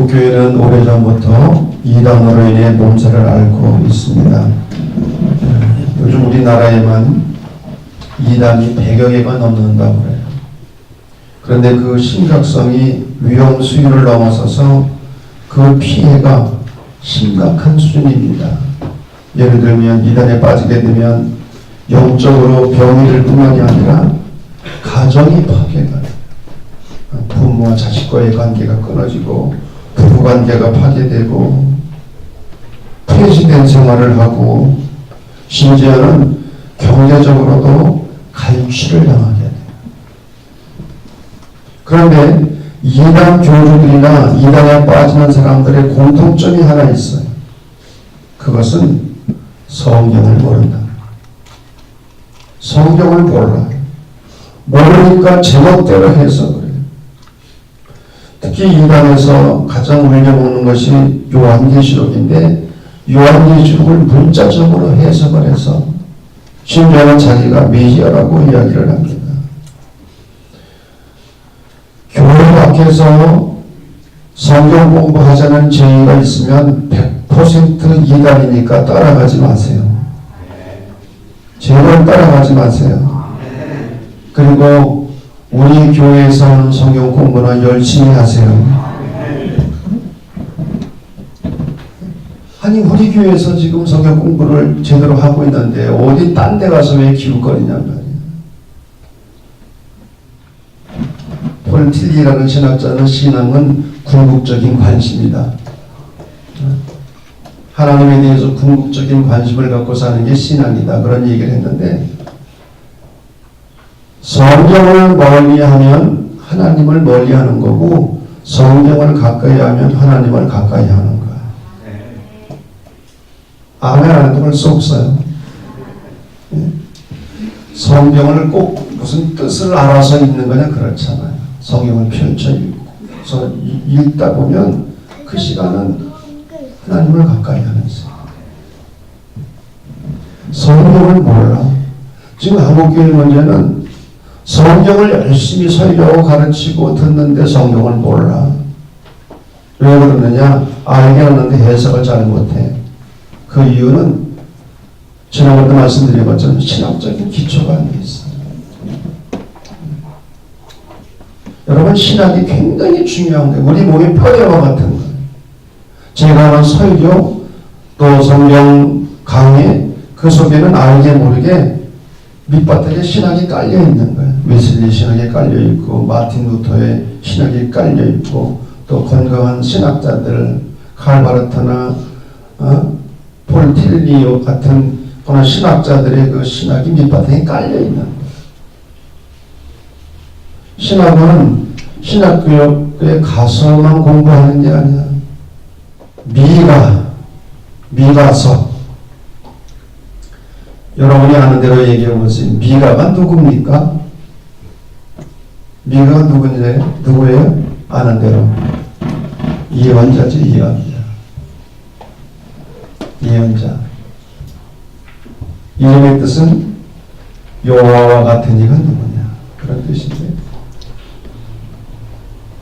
한국교회는 오래전부터 이단으로 인해 몸살을 앓고 있습니다. 요즘 우리나라에만 이단이 100여 개가 넘는다고 그래요. 그런데 그 심각성이 위험 수위를 넘어서서 그 피해가 심각한 수준입니다. 예를 들면 이단에 빠지게 되면 영적으로 병이 될 뿐만이 아니라 가정이 파괴가 돼요. 부모와 자식과의 관계가 끊어지고 부부관계가 파괴되고 폐지된 생활을 하고 심지어는 경제적으로도 갈취를 당하게 돼요. 그런데 이단 교주들이나 이단에 빠지는 사람들의 공통점이 하나 있어요. 그것은 성경을 모른다. 성경을 몰라요. 모르니까 제멋대로 해서 그래요. 특히 이단에서 가장 울려먹는 것이 요한계시록인데 요한계시록을 문자적으로 해석을 해서 심지어는 자기가 메시아라고 이야기를 합니다. 교회 밖에서 성경 공부하자는 제의가 있으면 100% 이단이니까 따라가지 마세요. 제발 따라가지 마세요. 그리고 우리 교회에서는 성경 공부나 열심히 하세요. 아니 우리 교회에서 지금 성경 공부를 제대로 하고 있는데 어디 딴 데 가서 왜 기웃거리냔 말이에요. 폴 틸리라는 신학자는 신앙은 궁극적인 관심이다. 하나님에 대해서 궁극적인 관심을 갖고 사는 게 신앙이다. 그런 얘기를 했는데 성경을 멀리하면 하나님을 멀리하는 거고 성경을 가까이 하면 하나님을 가까이 하는 거야. 아멘 안 해도 볼 수 없어요. 성경을 꼭 무슨 뜻을 알아서 읽는 거냐 그렇잖아요. 성경을 펼쳐 읽다 보면 그 시간은 하나님을 가까이 하는 시간. 성경을 몰라. 지금 한국교회 문제는 성경을 열심히 설교하고 가르치고 듣는데 성경을 몰라. 왜 그러느냐? 알게 하는데 해석을 잘 못해. 그 이유는 지난번에 말씀드린 것처럼 신학적인 기초가 안 돼 있어요. 여러분 신학이 굉장히 중요한 거예요. 우리 몸의 뼈대와 같은 거예요. 제가 하는 설교 또 성경 강의 그 속에는 알게 모르게 밑바닥에 신학이 깔려 있는 거예요. 웨슬리 신학이 깔려 있고 마틴 루터의 신학이 깔려 있고 또 건강한 신학자들 칼 바르트나 폴 틸리 같은 그런 신학자들의 그 신학이 밑바닥에 깔려 있는 거예요. 신학은 신학교육에 가서만 공부하는 게 아니야. 미가서. 여러분이 아는 대로 얘기해 보세요. 미가가 누굽니까? 미가가 누구예요? 아는 대로. 예언자지, 예언자. 예언자. 이름의 뜻은 여호와와 같은 이가 누구냐. 그런 뜻인데.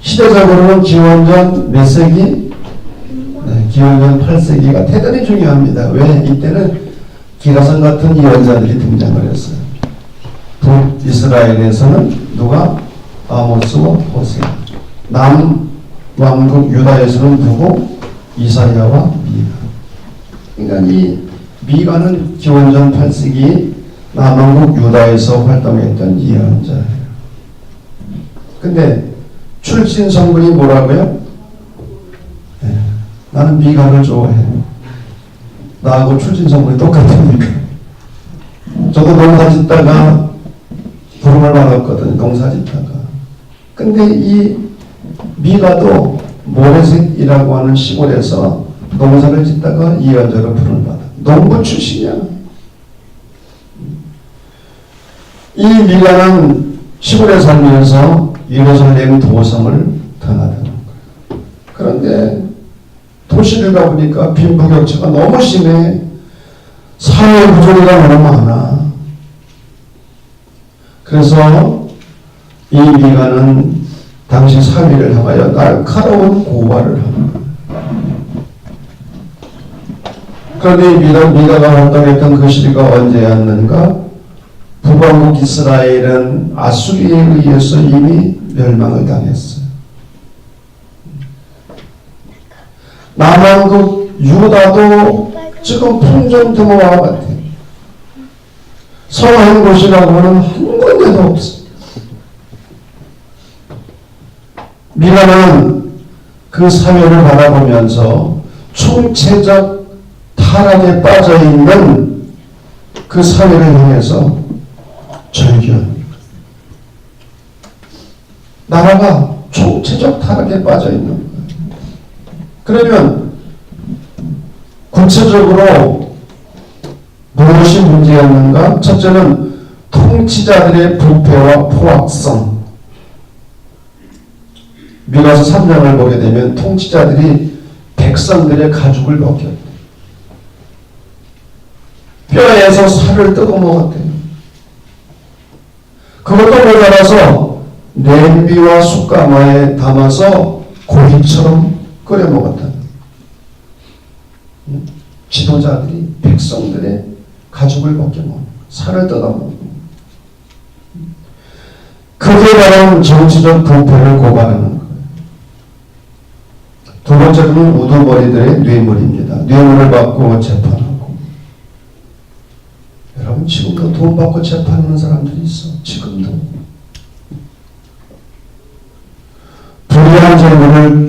시대적으로는 기원전 몇 세기? 네, 기원전 8세기가 대단히 중요합니다. 왜? 이때는 기라성 같은 예언자들이 등장을 했어요. 북이스라엘에서는 누가? 아모스와 호세. 남왕국 유다에서는 누구? 이사야와 미가. 그러니까 이 미가는 기원전 8세기 남왕국 유다에서 활동했던 예언자예요. 근데 출신 성분이 뭐라고요? 네, 나는 미가를 좋아해. 나하고 출신 성분이 똑같으니까. 저도 농사 짓다가 부름을 받았거든요. 농사 짓다가. 근데 이 미가도 모레셋이라고 하는 시골에서 농사를 짓다가 예언자로 부름을 받아. 농부 출신이야. 이 미가는 시골에 살면서 예루살렘 도성을 떠나던 거예요. 그런데 도시를 가보니까 빈부격차가 너무 심해. 사회 부조리가 너무 많아. 그래서 이 미가는 당시 사회를 향하여 날카로운 고발을 합니다. 그런데 미가가 활동했던 그 시기가 언제였는가? 북왕국 이스라엘은 아수리에 의해서 이미 멸망을 당했어요. 남왕국 유다도 지금 풍전등화와 같아요. 성한 곳이라고는 한 군데도 없어요. 미가는 그 사회를 바라보면서 총체적 타락에 빠져있는 그 사회를 향해서 절규합니다. 나라가 총체적 타락에 빠져있는 거예요. 그러면 구체적으로 무엇이 문제였는가? 첫째는 통치자들의 부패와 포악성. 미가서 3장을 보게 되면 통치자들이 백성들의 가죽을 벗겼대요. 뼈에서 살을 뜯어먹었대요. 그것도 모자라서 냄비와 숯가마에 담아서 고기처럼 끓여 먹었다. 지도자들이 백성들의 가죽을 벗겨먹는, 살을 뜯어먹는. 그게 바로 정치적 부패를 고발하는 거예요. 두 번째로는 우두머리들의 뇌물입니다. 뇌물을 받고 재판하고. 여러분 지금도 돈 받고 재판하는 사람들이 있어. 지금도. 불의한 재물을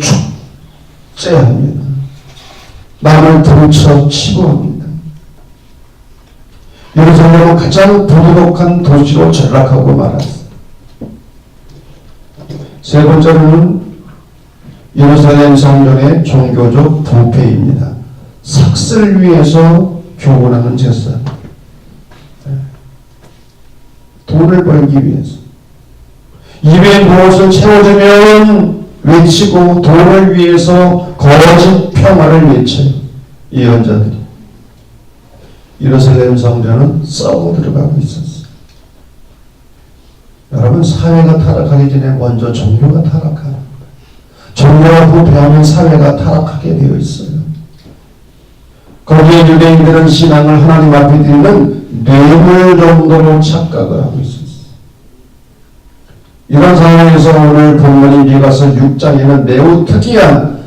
축제합니다. 남을 등쳐 치고 합니다. 예루살렘은 가장 부도덕한 도시로 전락하고 말았어요. 세 번째로는 예루살렘 성전의 종교적 부패입니다. 삭슬 위해서 교훈하는 제사. 돈을 벌기 위해서. 입에 무엇을 채워주면 외치고 돈을 위해서 거짓 평화를 외쳐요. 예언자들이. 예루살렘 성전은 썩어 들어가고 있었어요. 여러분 사회가 타락하기 전에 먼저 종교가 타락하는 거예요. 종교가 부패하면 사회가 타락하게 되어 있어요. 거기에 유대인들은 신앙을 하나님 앞에 드리는 뇌물 정도로 착각을 하고 있었어요. 이런 상황에서 오늘 본문인 미가서 6장에는 매우 특이한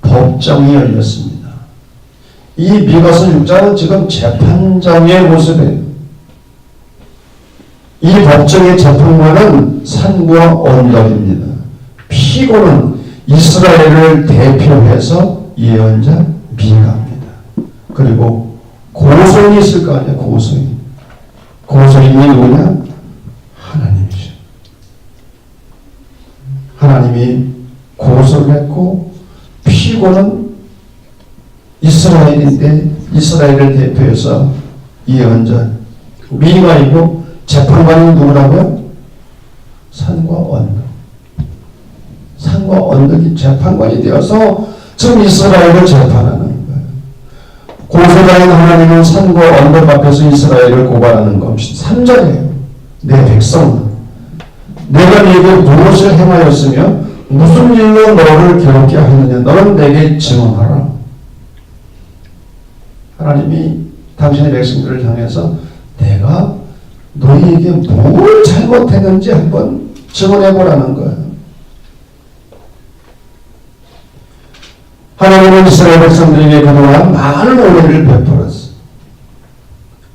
법정이 열렸습니다. 이 미가서 6장은 지금 재판장의 모습이에요. 이 법정의 재판관은 산과 언덕입니다. 피고는 이스라엘을 대표해서 예언자 미가입니다. 그리고 고소인이 있을 거 아니에요. 고소인. 고소인이 누구냐? 하나님이죠. 하나님이 고소를 했고 피고는 이스라엘인데 이스라엘을 대표해서 예언자 미가이고 재판관은 누구라고요? 산과 언덕. 산과 언덕이 재판관이 되어서 지금 이스라엘을 재판하는 거예요. 고소자인 하나님은 산과 언덕 앞에서 이스라엘을 고발하는 것이 3절이에요. 내 백성, 내가 네게 무엇을 행하였으며 무슨 일로 너를 괴롭게 하느냐. 너는 내게 증언하라. 하나님이 당신의 백성들을 향해서 내가 너희에게 뭘 잘못했는지 한번 증언해보라는 거예요. 하나님은 이스라엘 백성들에게 그동안 많은 은혜를 베풀었어요.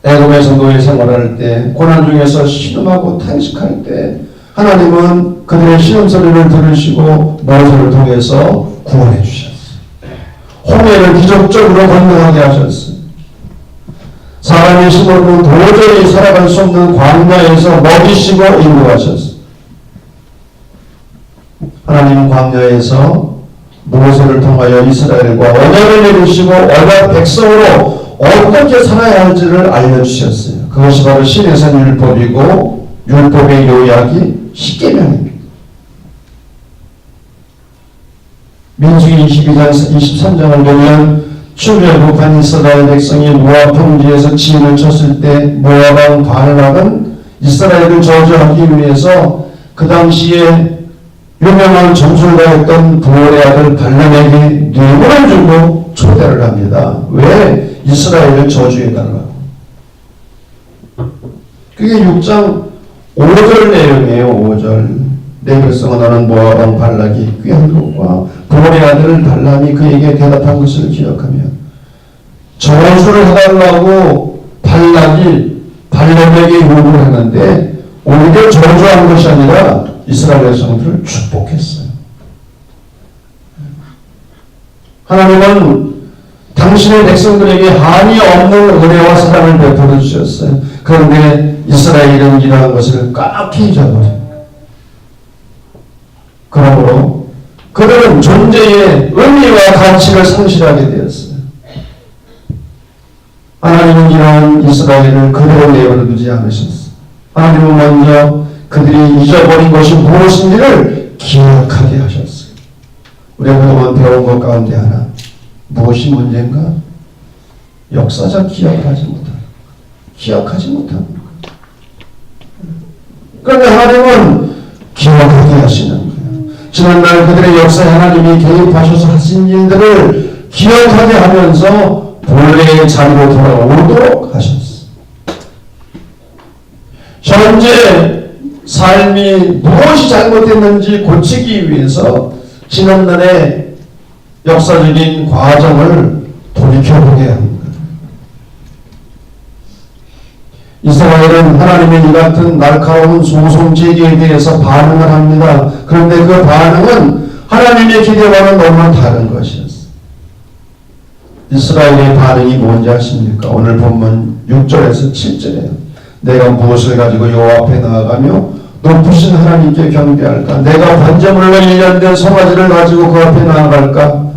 애굽에서 노예 생활할 때, 고난 중에서 신음하고 탄식할 때 하나님은 그들의 신음소리를 들으시고 모세를 통해서 구원해 주셨어요. 홍해를 기적적으로 건너가게 하셨어요. 사람의 힘으로 도저히 살아갈 수 없는 광야에서 먹이시고 인도하셨어요. 하나님은 광야에서 모세를 통하여 이스라엘과 언약을 이루시고 언약 백성으로 어떻게 살아야 할지를 알려주셨어요. 그것이 바로 신에서 율법이고 율법의 요약이 십계명입니다. 민수기 22장 23장을 보면 출애굽한 이스라엘 백성이 모압 평지에서 진을 쳤을 때 모압 왕 발락은 이스라엘을 저주하기 위해서 그 당시에 유명한 점술가였던 부올의 아들 발람에게 뇌물을 주고 초대를 합니다. 왜? 이스라엘을 저주해달라고. 그게 6장 5절 내용이에요. 5절. 내 백성은 너는 모압 왕 발락이 꾀한 것과 부올의 아들 발람이 그에게 대답한 것을 기억하며 저주를 해달라고 발락이 발람에게 요구를 했는데 오히려 저주한 것이 아니라 이스라엘 백성들을 축복했어요. 하나님은 당신의 백성들에게 한이 없는 은혜와 사랑을 베풀어 주셨어요. 그런데 이스라엘은 이러한 것을 까맣게 잊어버립니다. 그러므로 그들은 존재의 의미와 가치를 상실하게 되었어요. 하나님은 이러한 이스라엘을 그대로 내버려 두지 않으셨어요. 하나님은 먼저 그들이 잊어버린 것이 무엇인지를 기억하게 하셨어요. 우리가 그동안 배운 것 가운데 하나, 무엇이 문제인가? 역사적 기억을 하지 못합니다. 기억하지 못합니다. 그런데 하나님은 기억하게 하시는 거예요. 지난날 그들의 역사에 하나님이 개입하셔서 하신 일들을 기억하게 하면서 본래의 자리로 돌아오도록 하셨어요. 현재 삶이 무엇이 잘못됐는지 고치기 위해서 지난날의 역사적인 과정을 돌이켜보게 합니다. 이스라엘은 하나님의 이 같은 날카로운 소송 제기에 대해서 반응을 합니다. 그런데 그 반응은 하나님의 기대와는 너무 다른 것이었어요. 이스라엘의 반응이 뭔지 아십니까? 오늘 본문 6절에서 7절에요. 내가 무엇을 가지고 여호와 앞에 나아가며 높으신 하나님께 경배할까? 내가 번제물로 1년 된 송아지를 가지고 그 앞에 나아갈까?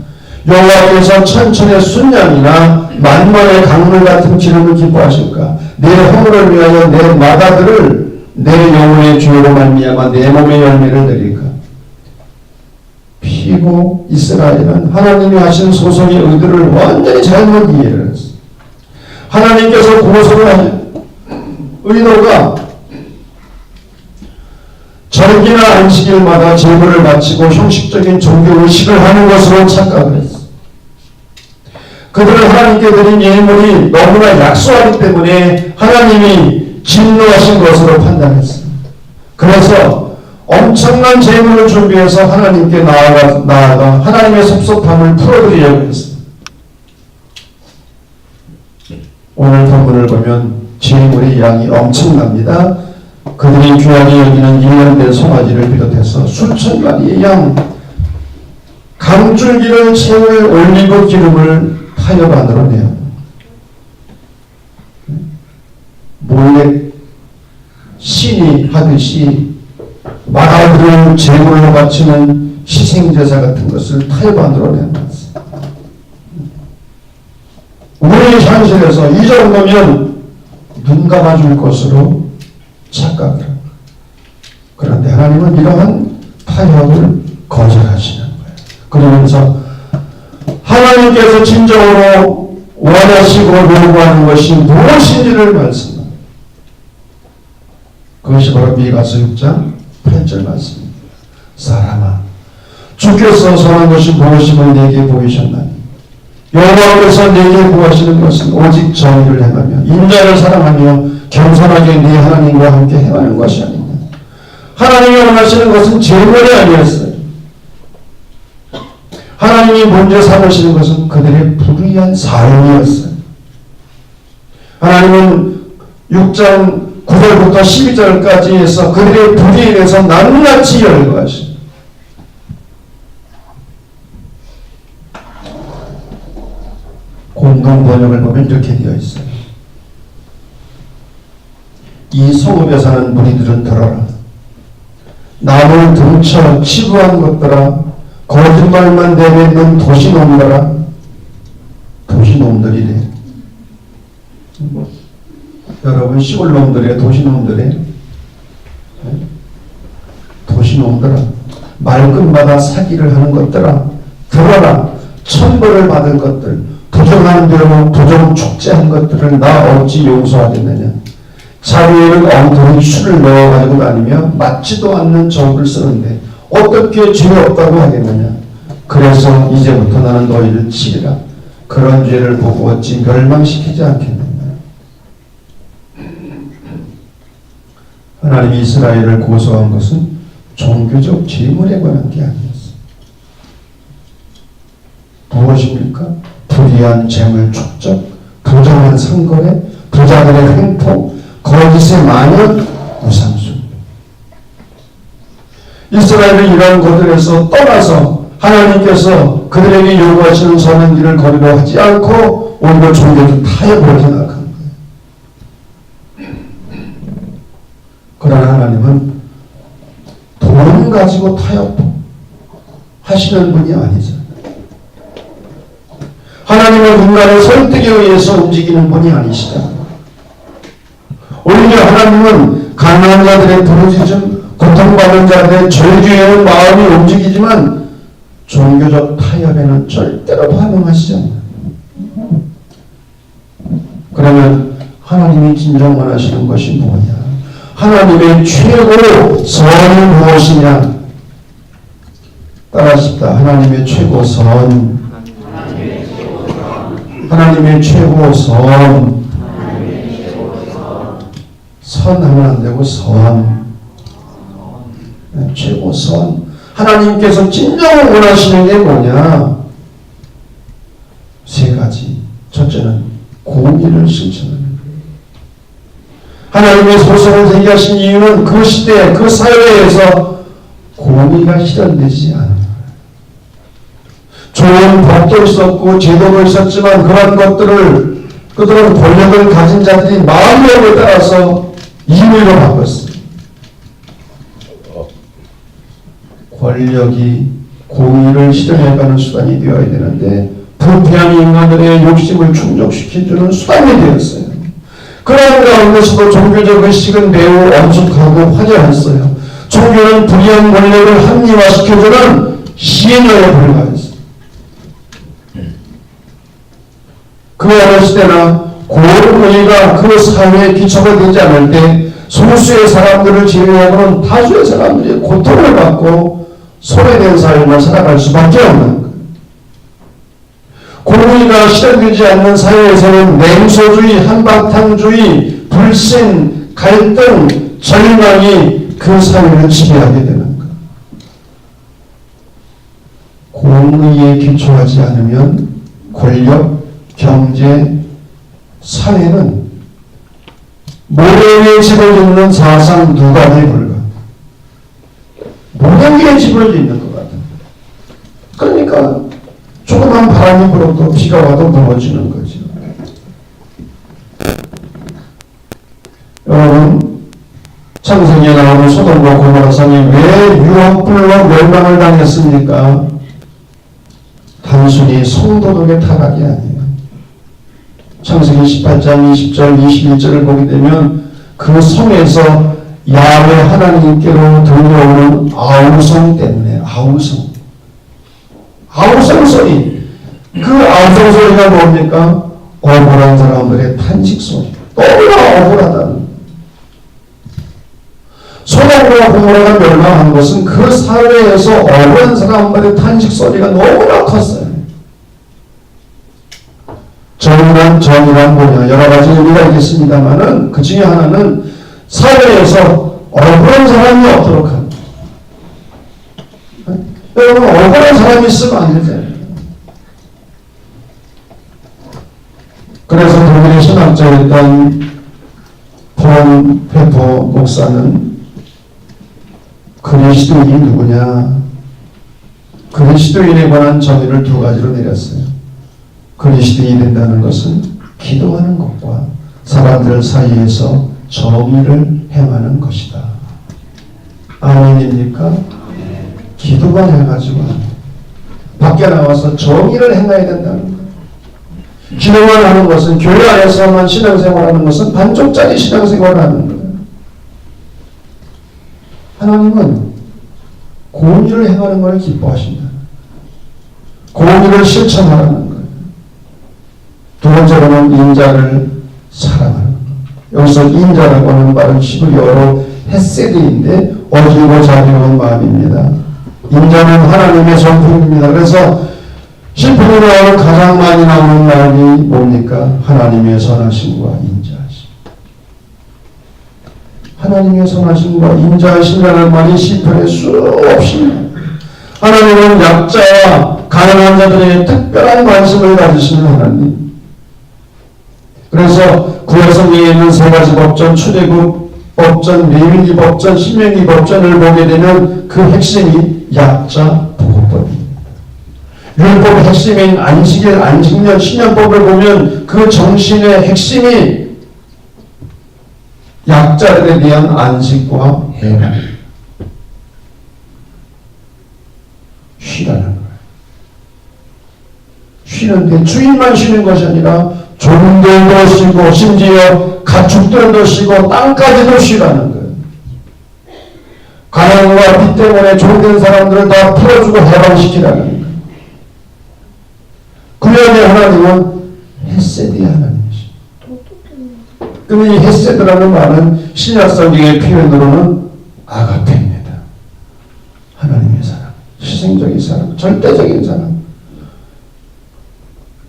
여호와께서 천천의 순양이나 만만의 강물 같은 기름을 기뻐하실까? 내 허물을 위하여 내 마다들을 내 영혼의 주요로 말미암아 내 몸의 열매를 드릴까? 피고 이스라엘은 하나님이 하신 소송의 의도를 완전히 잘못 이해를 했어. 하나님께서 고소를 하신 의도가 절기나 안식일마다 제물을 바치고 형식적인 종교의식을 하는 것으로 착각을 했어. 그들은 하나님께 드린 예물이 너무나 약소하기 때문에 하나님이 진노하신 것으로 판단했어. 그래서 엄청난 제물을 준비해서 하나님께 나아가 하나님의 섭섭함을 풀어드리려고 했어. 오늘 본문을 보면 제물의 양이 엄청납니다. 그들이 귀하게 여기는 1년 된 송아지를 비롯해서 수천 마리의 양, 강줄기를 채울 올리브 기름을 타협안으로 내요. 몰래 신이 하듯이 마다들을 제물로 바치는 희생제사 같은 것을 타협안으로 내놨어요. 우리 현실에서 이 정도면 눈 감아줄 것으로 착각을 합니다. 그런데 하나님은 이러한 타협을 거절하시는 거예요. 그러면서 하나님께서 진정으로 원하시고 요구하는 것이 무엇인지를 말씀합니다. 그것이 바로 미가서 6장 8절 말씀입니다. 사람아, 주께서 선한 것이 무엇임을 내게 보이셨나니 여호와께서 내게 구하시는 것은 오직 정의를 행하며 인자를 사랑하며 겸손하게 네 하나님과 함께 행하는 것이 아니냐. 하나님이 원하시는 것은 제물이 아니었어요. 하나님이 먼저 삼으시는 것은 그들의 불의한 삶이었어요. 하나님은 6장 9절부터 12절까지 해서 그들의 불의에 대해서 낱낱이 열거하십니다. 공동 번역을 보면 이렇게 되어 있어요. 이 성읍에 사는 무리들은 들어라. 남을 등쳐 치부한 것들아, 거짓말만 내뱉는 도시놈들아. 도시놈들이래. 여러분, 시골놈들이래, 도시놈들이래. 도시놈들아, 말끝마다 사기를 하는 것들아, 들어라. 천벌을 받은 것들, 부정하는 대로 부정 축제한 것들을 나 어찌 용서하겠느냐. 자루에는 엉터리 술을 넣어가지고 다니며 맞지도 않는 저울을 쓰는데 어떻게 죄 없다고 하겠느냐. 그래서 이제부터 나는 너희를 치리라. 그런 죄를 보고 어찌 멸망시키지 않겠느냐. 하나님이 이스라엘을 고소한 것은 종교적 재물에 관한 게 아니었어요. 무엇입니까? 불의한 재물 축적, 부정한 상거래, 부자들의 횡포, 거짓의 만연, 우상숭. 이스라엘은 이러한 것들에서 떠나서 하나님께서 그들에게 요구하시는 선한 길을 거리려 하지 않고 오히려 종교적 타협으로 생각한 거예요. 그러나 하나님은 돈 가지고 타협하시는 분이 아니죠. 하나님은 인간의 설득에 의해서 움직이는 분이 아니시다. 오히려 하나님은 가난한 자들의 부르짖음, 고통받는 자들의 절규에는 마음이 움직이지만 종교적 타협에는 절대로 반응하시지 않아요. 그러면 하나님이 진정 원하시는 것이 뭐냐? 하나님의 최고 선이 무엇이냐? 따라하십시다. 하나님의 최고 선. 하나님의 최고 선. 선 하면 안 되고 선. 네, 최고 선. 하나님께서 진정 원하시는 게 뭐냐? 세 가지. 첫째는 공의를 실천하는 거예요. 하나님의 소설을 제기하신 이유는 그 시대, 그 사회에서 공의가 실현되지 않은 거예요. 좋은 법도 있었고 제도도 있었지만 그런 것들을 그들은 권력을 가진 자들이 마음먹에 따라서 임의로 바꿨어요. 권력이 공의를 실현해가는 수단이 되어야 되는데 부패한 인간들의 욕심을 충족시켜주는 수단이 되었어요. 그런 가운데서도 종교적 의식은 매우 엄숙하고 화려했어요. 종교는 불의한 권력을 합리화시켜주는 시행령에 불과했어요. 그 어느 시대나 공의가 그 사회의 기초가 되지 않을 때 소수의 사람들을 제외하고는 다수의 사람들이 고통을 받고 소외된 삶을 살아갈 수밖에 없는 거예요. 공의가 실현되지 않는 사회에서는 냉소주의, 한바탕주의, 불신, 갈등, 절망이 그 사회를 지배하게 되는 거예요. 공의에 기초하지 않으면 권력, 경제, 사회는 모래 위에 집을 짓는 사상 누각에 불과. 모래 위에 집을 짓는 것 같아요. 그러니까 조그만 바람이 불어도 비가 와도 무너지는 거죠. 여러분, 창세기에 나오는 소돔과 고모라 성이 왜 유황불로 멸망을 당했습니까? 단순히 성도덕의 타락이 아니에요. 창세기 18장 20절 21절을 보게 되면 그 성에서 야훼 하나님께로 들려오는 아우성 때문에 아우성 소리. 그 아우성 소리가 뭡니까? 억울한 사람들의 탄식 소리. 너무나 억울하다는. 소돔과 고모라가 멸망한 것은 그 사회에서 억울한 사람들의 탄식 소리가 너무나 컸어요. 정이란 뭐냐? 여러 가지 의미가 있겠습니다만은 그 중에 하나는 사회에서 억울한 사람이 없도록 합니다. 여러분, 억울한 사람이 있으면 안 되잖아요. 그래서 독일의 신학자였던 본 페퍼 목사는 그리스도인이 누구냐? 그리스도인에 관한 정의를 두 가지로 내렸어요. 그리스도인이 된다는 것은 기도하는 것과 사람들 사이에서 정의를 행하는 것이다. 아멘입니까? 기도만 해가지고 밖에 나와서 정의를 행해야 된다는 거예요. 기도만 하는 것은, 교회 안에서만 신앙생활하는 것은 반쪽짜리 신앙생활을 하는 거예요. 하나님은 공의를 행하는 것을 기뻐하신다. 공의를 실천하라는 거예요. 두 번째로는 인자를 사랑하는 것. 여기서 인자라고 하는 말은 히브리어로 헤세드인데 어지고 자비로운 마음입니다. 인자는 하나님의 선품입니다. 그래서 시편에 나오는 가장 많이 나오는 말이 뭡니까? 하나님의 선하심과 인자하심. 하나님의 선하심과 인자하심이라는 말이 시편에 수없이 나옵니다. 하나님은 약자와 가난한 자들에게 특별한 관심을 가지시는 하나님. 그래서 구약성경에 있는 세 가지 법전, 출애굽 법전, 레위기 법전, 신명기 법전을 보게 되면 그 핵심이 약자 보호법입니다. 율법의 핵심인 안식일, 안식년, 신년법을 보면 그 정신의 핵심이 약자들에 대한 안식과 해방, 쉬라는 거예요. 쉬는데 주인만 쉬는 것이 아니라 종들도 쉬고 심지어 가축들도 쉬고 땅까지도 쉬라는 거예요. 가난과 빚 때문에 종된 사람들을 다 풀어주고 해방시키라는 거예요. 구약의 하나님은 헤세드의 하나님이십니다. 근데 이 헤세드라는 말은 신약성경의 표현으로는 아가페입니다. 하나님의 사랑, 희생적인 사랑, 절대적인 사랑,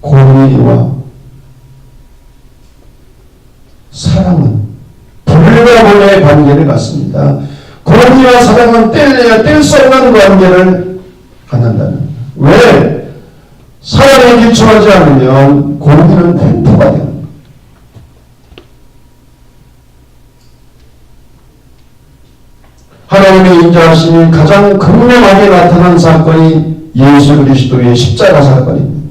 공의와 사랑은 불과 본의 관계를 갖습니다. 공의와 사랑은 뗄래야 뗄 수 없는 관계를 갖는다는 거예요. 왜? 사랑에 기초하지 않으면 공의는 횡포가 되는 거예요. 하나님의 인자하심이 가장 극명하게 나타난 사건이 예수 그리스도의 십자가 사건입니다.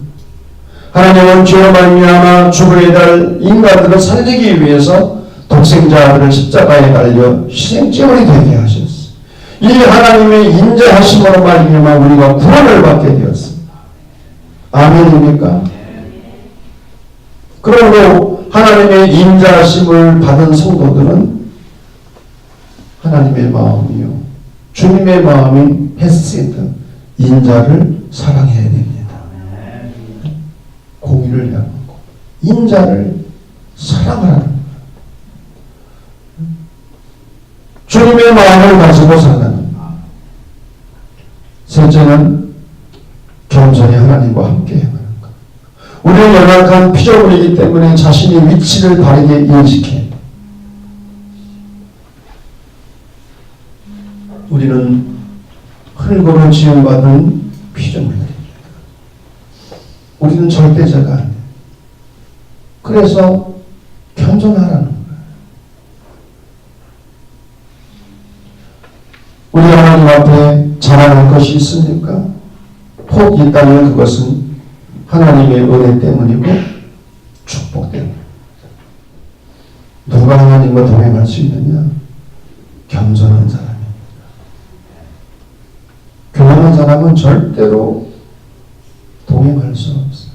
하나님은 죄로 말미암아 죽음에 달 인간들을 살리기 위해서 독생자 아들을 십자가에 달려 희생제물이 되게 하셨어요. 이 하나님의 인자하심으로 말미암아 우리가 구원을 받게 되었습니다. 아멘입니까? 그러므로 하나님의 인자하심을 받은 성도들은 하나님의 마음이요, 주님의 마음인 헤세드, 인자를 사랑해야 됩니다. 공의를 향하고 인자를 사랑하라는 거예요. 주님의 마음을 가지고 사는 거예요. 셋째는 겸손히 하나님과 함께 행하는 것. 우리는 연약한 피조물이기 때문에 자신의 위치를 바르게 인식해. 우리는 흙으로 지음받은 피조물들입니다. 우리는 절대자가 아니에요. 그래서 겸손하라는 거예요. 우리 하나님 앞에 자랑할 것이 있습니까? 혹 있다면 그것은 하나님의 은혜 때문이고 축복 때문입니다. 누가 하나님과 동행할 수 있느냐? 겸손한 사람입니다. 교만한 사람은 절대로 동행할 수 없어요.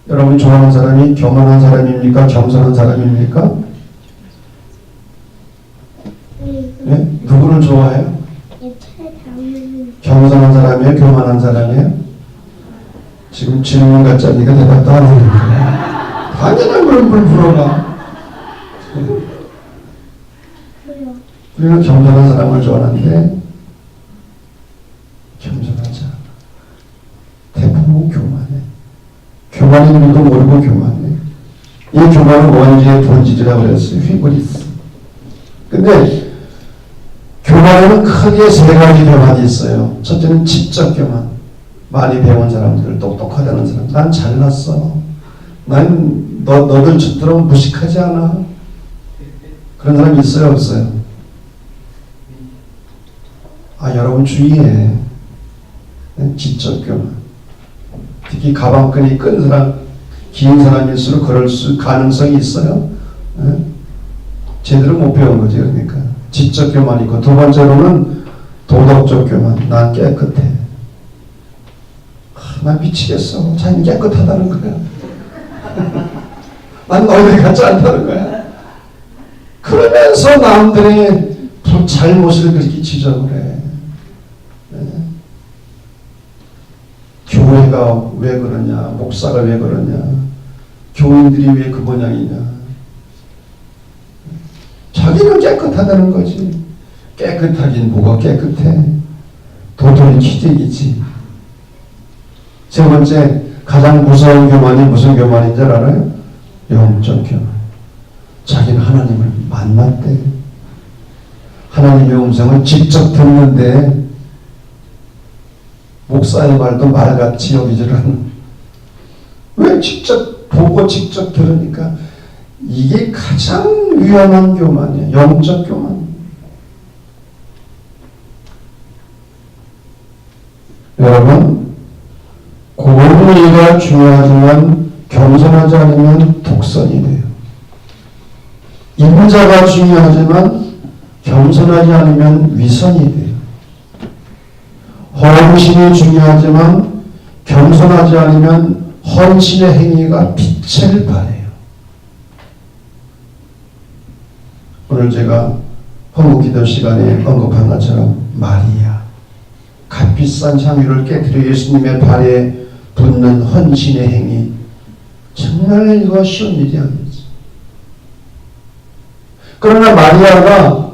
여러분 좋아하는 사람이 교만한 사람입니까? 겸손한 사람입니까? 네? 누구를 좋아해요? 겸손한 사람이에요? 교만한 사람이에요? 지금 질문 같지 않으니까 대답도 안 하는 거예요. 당연한 걸 물어봐. 우리는 겸손한 사람을 좋아하는데 겸손하지 않아. 대부분 교만해. 교만인 줄도 모르고 교만해. 이 교만은 원죄의 본질이라고 그랬어요. 휘브리스. 근데 교만에는 크게 세 가지 교만이 있어요. 첫째는 지적 교만. 많이 배운 사람들, 똑똑하다는 사람. 난 잘났어. 난 너들 저처럼 무식하지 않아. 그런 사람이 있어요, 없어요? 여러분 주의해. 지적 교만. 특히 가방끈이 끈 사람, 긴 사람일수록 그럴 가능성이 있어요. 제대로 못 배운 거지, 그러니까. 지적 교만이 있고, 두 번째로는 도덕적 교만. 난 깨끗해. 난 미치겠어. 자기는 깨끗하다는 거야. 난 너희들 같지 않다는 거야. 그러면서 남들의 잘못을 그렇게 지적을 해. 교회가 왜 그러냐, 목사가 왜 그러냐, 교인들이 왜 그 모양이냐. 자기는 깨끗하다는 거지. 깨끗하긴 뭐가 깨끗해. 도토리 취직이지. 세 번째, 가장 무서운 교만이 무슨 교만인 줄 알아요? 영적 교만. 자기는 하나님을 만났대. 하나님의 음성을 직접 듣는데 목사의 말도 말같이 여기질 않아. 왜 직접 보고 직접 들으니까 이게 가장 위험한 교만이야. 영적 교만. 여러분, 공의가 중요하지만 겸손하지 않으면 독선이 돼요. 인자가 중요하지만 겸손하지 않으면 위선이 돼요. 헌신이 중요하지만 겸손하지 않으면 헌신의 행위가 빛을 발해요. 오늘 제가 헌금기도 시간에 언급한 것처럼 마리아, 값비싼 향유를 깨뜨려 예수님의 발에 붓는 헌신의 행위, 정말 이거 쉬운 일이 아니지. 그러나 마리아가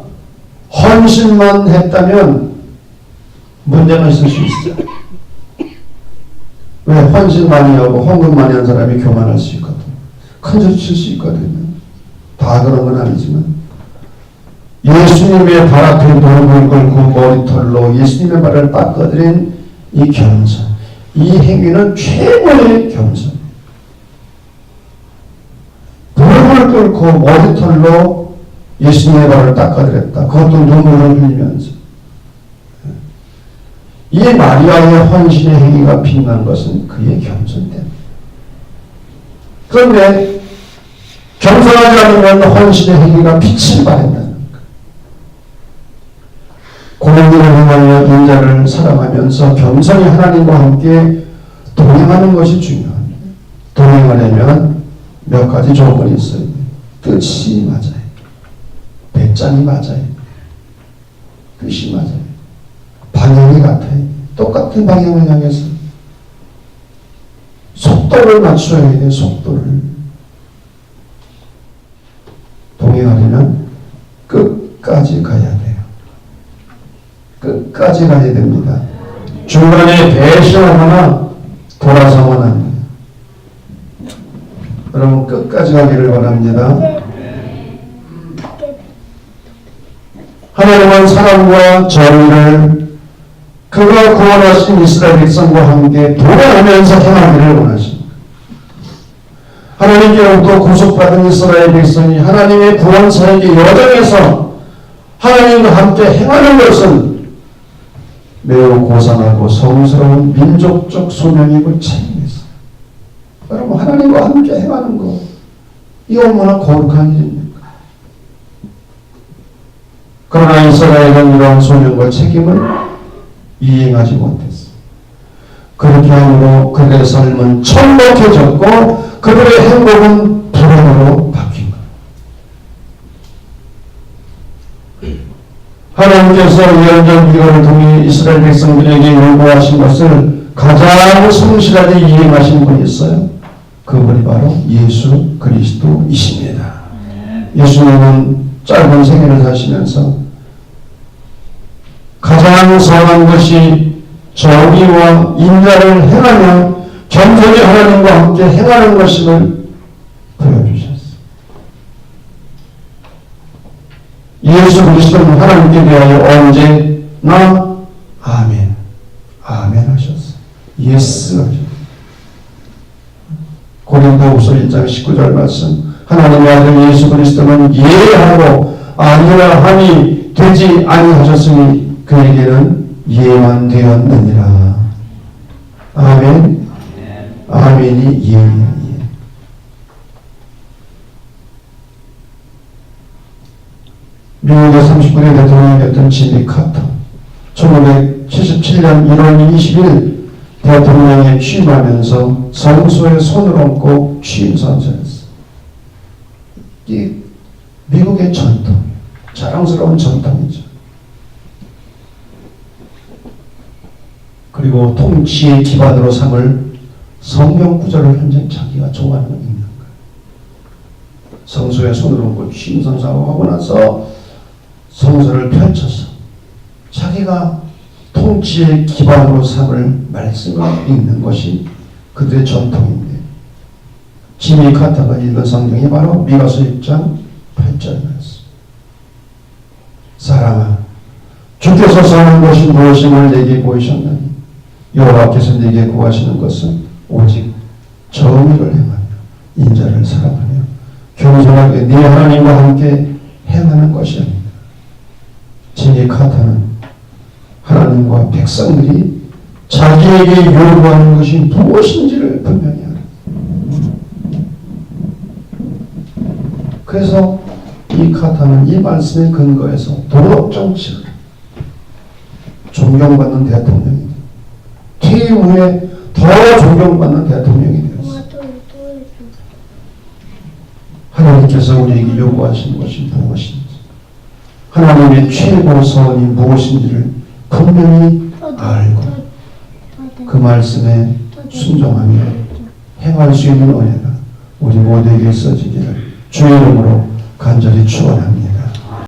헌신만 했다면 문제가 있을 수 있어요. 왜? 헌신 많이 하고 헌금 많이 한 사람이 교만할 수 있거든. 큰소리 칠 수 있거든요. 다 그런 건 아니지만 예수님의 발 앞에 무릎을 꿇고 머리털로 예수님의 발을 닦아드린 이 겸손, 이 행위는 최고의 겸손. 무릎을 꿇고 머리털로 예수님의 발을 닦아드렸다. 그것도 눈물을 흘리면서. 이 마리아의 헌신의 행위가 빛난 것은 그의 겸손 때문에. 그런데 겸손하지 않으면 헌신의 행위가 빛을 발한다는 것. 공의를 행하며 인자를 사랑하면서 겸손히 하나님과 함께 동행하는 것이 중요합니다. 동행하려면 몇 가지 조건이 있어요. 뜻이 맞아요. 배짱이 맞아요. 뜻이 맞아요. 방향이 같아요. 똑같은 방향을 향해서 속도를 맞춰야 돼요. 속도를. 동행하려면 끝까지 가야 돼요. 끝까지 가야 됩니다. 중간에 배신하거나 돌아서만 합니다. 여러분 끝까지 가기를 바랍니다. 하나님은 사랑과 정의를 그가 구원하신 이스라엘 백성과 함께 동행하면서 행하기를 원하십니다. 하나님께로부터 구속받은 이스라엘 백성이 하나님의 구원 사역의 여정에서 하나님과 함께 행하는 것은 매우 고상하고 성스러운 민족적 소명이고 책임이었어요. 여러분 하나님과 함께 행하는 것, 이 얼마나 거룩한 일입니까? 그러나 이스라엘은 이러한 소명과 책임을 이행하지 못했어. 그렇게 함으로 그들의 삶은 천박해졌고 그들의 행복은 불행으로 바뀐 거예요. 하나님께서 예언적 기도를 통해 이스라엘 백성들에게 요구하신 것을 가장 성실하게 이행하신 분이 있어요. 그분이 바로 예수 그리스도이십니다. 예수님은 짧은 생애를 사시면서 가장 선한 것이 정의와 인자를 행하며 겸손히 하나님과 함께 행하는 것임을 보여주셨습니다. 예수 그리스도는 하나님께 대하여 언제나 아멘, 아멘 하셨어요. 예스 하셨어요. 고린도후서 1장 19절 말씀, 하나님의 아들 예수 그리스도는 예하고 아니라 함이 되지 아니하셨으니 그에게는 예만 되었느니라. 아멘. 아멘이 예예요. 미국의 39년 대통령이었던 지미 카터, 1977년 1월 20일 대통령에 취임하면서 성소에 손을 얹고 취임 선서했어. 이 미국의 전통, 자랑스러운 전통이죠. 그리고 통치의 기반으로 삼을 성경 구절을 현재 자기가 좋아하는 거 읽는 거예요. 성소에 손을 얹고 취임 선서하고 나서 성서를 펼쳐서 자기가 통치의 기반으로 삼을 말씀을 읽는 것이 그들의 전통인데, 지미 카타가 읽은 성경이 바로 미가서 6장 8절 말씀. 사랑아, 주께서 선한 것이 무엇임을 내게 보이셨나니 여호와께서 내게 구하시는 것은 오직 정의를 행하며 인자를 사랑하며 겸손하게 네 하나님과 함께 행하는 것이옵니다. 지미 카타는 하나님과 백성들이 자기에게 요구하는 것이 무엇인지를 분명히 알아. 그래서 이 카타는 이 말씀에 근거해서 도덕 정치를 존경받는 대통령입니다. 퇴임 후에 더 존경받는 대통령이 되었습니다. 하나님께서 우리에게 요구하시는 것이 무엇인지, 하나님의 최고 소원이 무엇인지를 분명히 알고 그 말씀에 순종하며 행할 수 있는 은혜가 우리 모두에게 있어지기를 주의 이름으로 간절히 축원합니다.